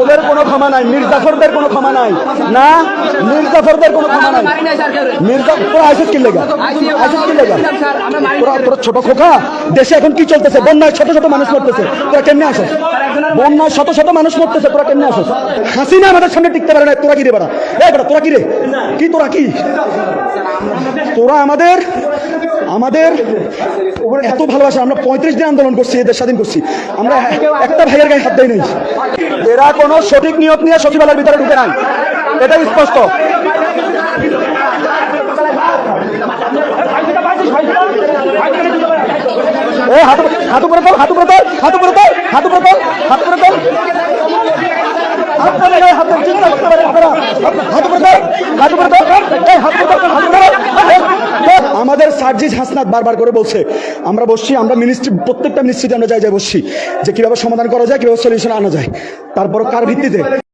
ওদের কোনো ক্ষমা নাই, মির্জাফরদের কোনো ক্ষমা নাই, না মির্জাফরদের কোনো ক্ষমা নাই। মির্জাফর আইসিস কি লেগা, আইসিস কি লেগা? তোরা ছোট খোকা, দেশে এখন কি চলতেছে? বন্যায় শত শত মানুষ মরতেছে, তোরা কেমনে আসস? বন্যায় শত শত মানুষ মরতেছে, তোরা কেমনে আসস? হাসিনা আমাদের সামনে টিকতে পারে না, তোরা কি রে বেড়া? এই বেড়া তোরা কি রে? কি তোরা কি? তোরা আমাদের এত ভালোবাসা। আমরা 35 দিন আন্দোলন করছি, এদের স্বাধীন করছি, আমরা একটা ভাইয়ের গায়ে হাত দেয় নাই। এরা কোনো সঠিক নিয়ত নিয়ে সচিবালয়ের ভিতরে ঢুকে নাই, এটাই স্পষ্ট। হাতু করে তোল, হাতু করে তোল, হাতু করে তোল, হাতু করে তোল, হাতু করে তোল। আমাদের সার্জিস হাসনাত বারবার করে বলছে, আমরা বসছি, আমরা মিনিস্ট্রি, প্রত্যেকটা মিনিস্ট্রিতে আমরা যাই বসছি যে কিভাবে সমাধান করা যায়, কিভাবে সলিউশন আনা যায়। তারপর কার ভিত্তিতে?